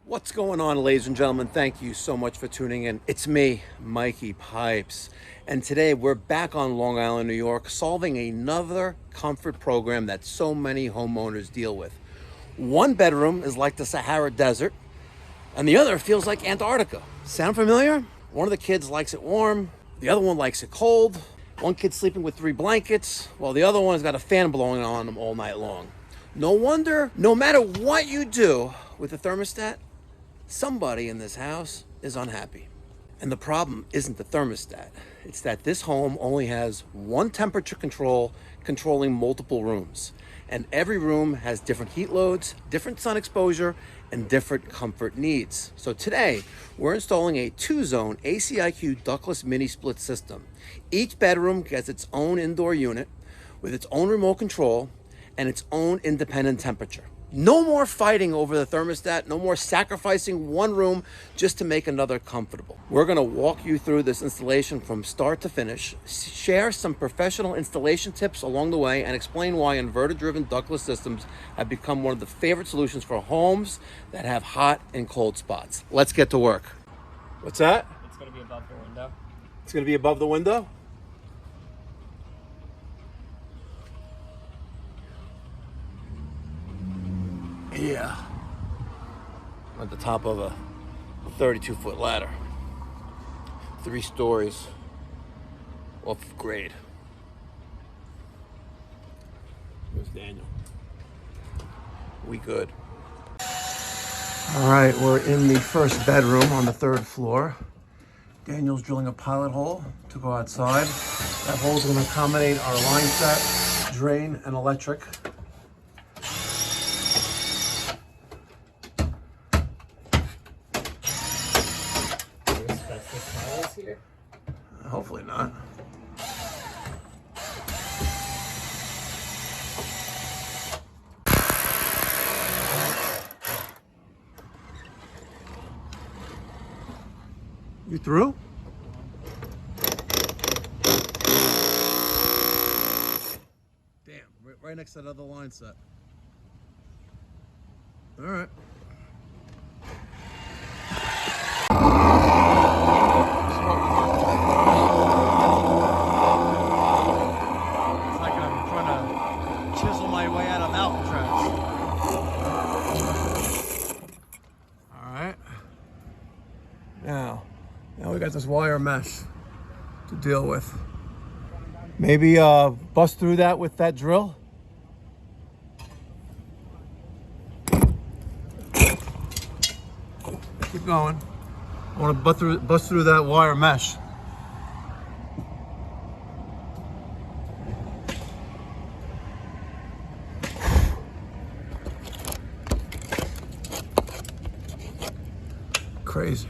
What's going on, ladies and gentlemen? Thank you so much for tuning in. It's me, Mikey Pipes. And today we're back on Long Island, New York, solving another comfort program that so many homeowners deal with. One bedroom is like the Sahara Desert, and the other feels like Antarctica. Sound familiar? One of the kids likes it warm, the other one likes it cold. One kid's sleeping with 3 blankets, while the other one's got a fan blowing on them all night long. No wonder, no matter what you do with the thermostat, somebody in this house is unhappy. And the problem isn't the thermostat. It's that this home only has one temperature control controlling multiple rooms. And every room has different heat loads, different sun exposure, and different comfort needs. So today, we're installing a 2-zone ACiQ ductless mini split system. Each bedroom gets its own indoor unit with its own remote control and its own independent temperature. No more fighting over the thermostat, no more sacrificing one room just to make another comfortable. We're gonna walk you through this installation from start to finish, share some professional installation tips along the way, and explain why inverter-driven ductless systems have become one of the favorite solutions for homes that have hot and cold spots. Let's get to work. What's that? It's gonna be above the window. It's gonna be above the window? Yeah, at the top of a 32-foot ladder, 3 stories off of grade. There's Daniel. We good. All right, we're in the first bedroom on the 3rd floor. Daniel's drilling a pilot hole to go outside. That hole's gonna accommodate our line set, drain, and electric. Here. Hopefully not. You through? Damn, right next to that other line set. All right. Now we got this wire mesh to deal with. Maybe bust through that with that drill. Keep going. I want to bust through that wire mesh. Crazy.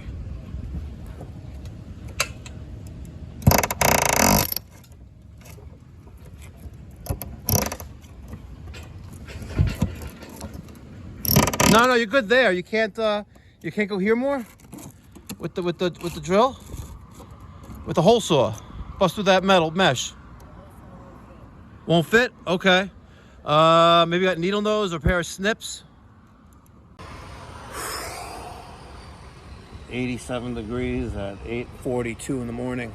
No, you're good there. You can't go here more with the drill, with the hole saw. Bust through that metal mesh. Won't fit? Okay. Maybe got needle nose or a pair of snips. 87 degrees at 8:42 in the morning.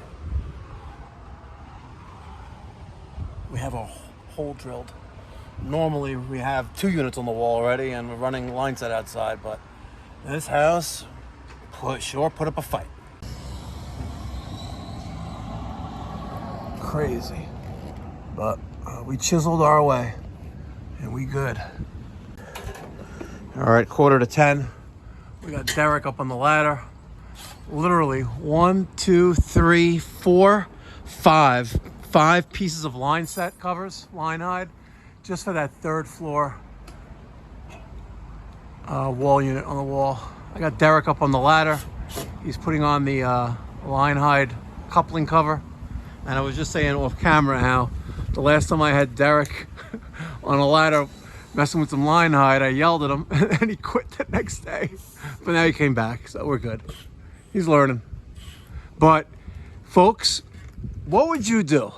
We have a hole drilled. Normally we have 2 units on the wall already and we're running line set outside, but this house sure put up a fight. Crazy. But we chiseled our way and we good. All right, 9:45. We got Derek up on the ladder. Literally 1, 2, 3, 4, 5 pieces of line set covers, line hide, just for that 3rd floor wall unit on the wall. I got Derek up on the ladder. He's putting on the line hide coupling cover. And I was just saying off camera how the last time I had Derek on a ladder messing with some line hide, I yelled at him and he quit the next day. But now he came back, so we're good. He's learning. But folks, what would you do?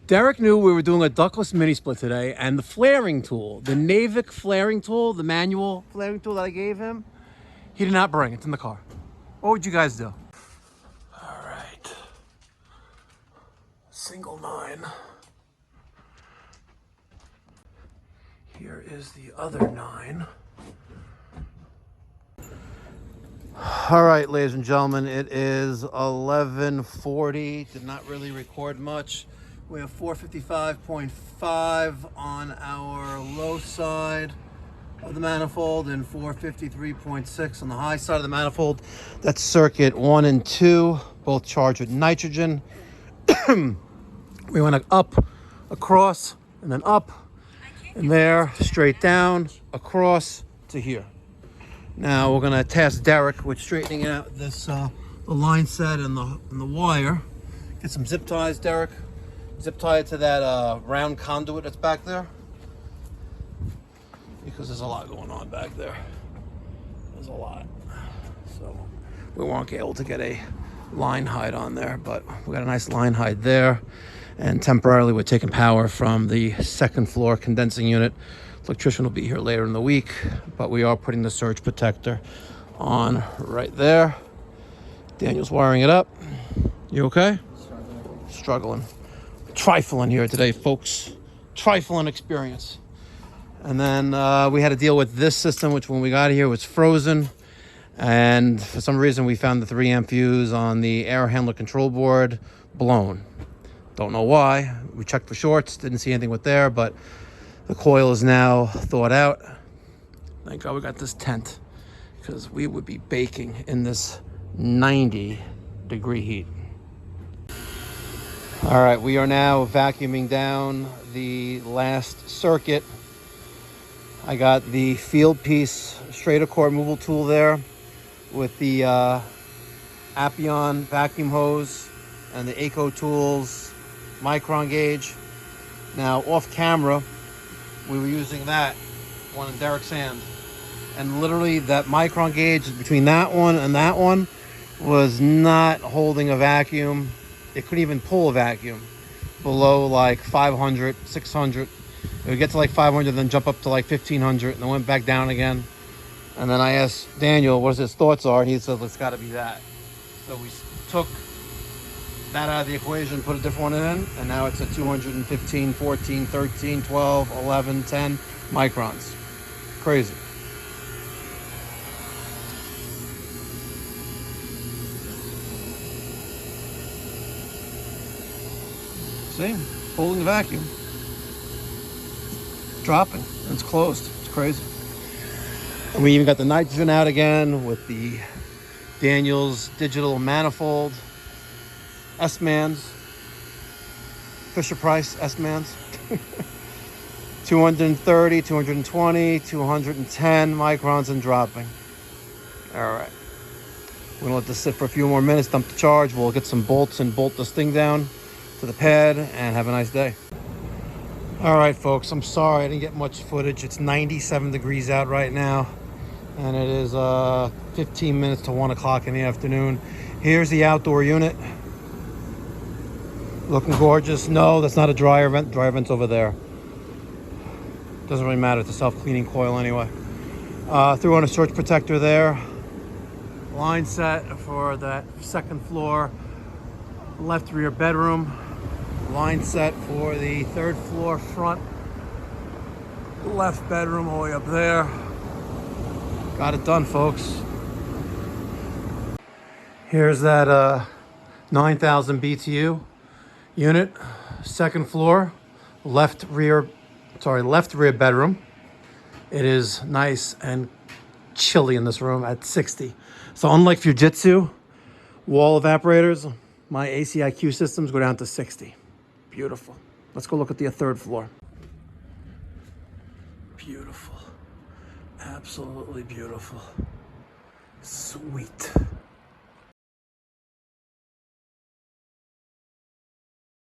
Derek knew we were doing a ductless mini split today, and the flaring tool, the Navic flaring tool, the manual flaring tool that I gave him, He did not bring it. It's in the car. What would you guys do? All right. Single 9. Here is the other 9. All right, ladies and gentlemen, it is 11:40. Did not really record much. We have 455.5 on our low side of the manifold and 453.6 on the high side of the manifold. That's circuit 1 and 2, both charged with nitrogen. We went up, across, and then up, and there, straight down, across to here. Now we're gonna task Derek with straightening out this the line set and the wire. Get some zip ties, Derek. Zip tie it to that round conduit that's back there, because there's a lot going on back there. There's a lot, so we won't be able to get a line hide on there, but we got a nice line hide there. And temporarily we're taking power from the second floor condensing unit. The electrician will be here later in the week, but we are putting the surge protector on right there. Daniel's wiring it up. You okay? Struggling. Trifling here today, folks. Trifling experience. And then we had to deal with this system, which when we got here was frozen. And for some reason we found the 3 amp fuse on the air handler control board blown. Don't know why. We checked for shorts, didn't see anything with there, but the coil is now thawed out. Thank God we got this tent, because we would be baking in this 90-degree heat. All right, we are now vacuuming down the last circuit. I got the field piece straighter core removal tool there with the Appion vacuum hose and the ACO Tools Micron gauge. Now off camera, we were using that one in Derek's hand, and literally that Micron gauge between that one and that one was not holding a vacuum. It couldn't even pull a vacuum below like 500, 600. It would get to like 500, then jump up to like 1500, and then went back down again. And then I asked Daniel what his thoughts are, and he said, it's got to be that. So we took that out of the equation, put a different one in, and now it's at 215, 14, 13, 12, 11, 10 microns. Crazy. See? Holding the vacuum. Dropping. And it's closed. It's crazy. And we even got the nitrogen out again with the Daniels digital manifold. S-Mans. Fisher-Price S-Mans. 230, 220, 210 microns and dropping. All right. We're going to let this sit for a few more minutes, dump the charge. We'll get some bolts and bolt this thing down to the pad and have a nice day. All right, folks, I'm sorry I didn't get much footage. It's 97 degrees out right now, and it is 15 minutes to 1 o'clock in the afternoon. Here's the outdoor unit. Looking gorgeous. No, that's not a dryer vent. Dryer vent's over there. Doesn't really matter. It's a self-cleaning coil anyway. Threw on a surge protector there. Line set for that second floor left rear bedroom. Line set for the third floor front left bedroom all the way up there. Got it done, folks. Here's that 9,000 BTU unit, second floor, left rear bedroom. It is nice and chilly in this room at 60. So unlike Fujitsu wall evaporators, my ACiQ systems go down to 60. Beautiful. Let's go look at the third floor. Beautiful. Absolutely beautiful. Sweet.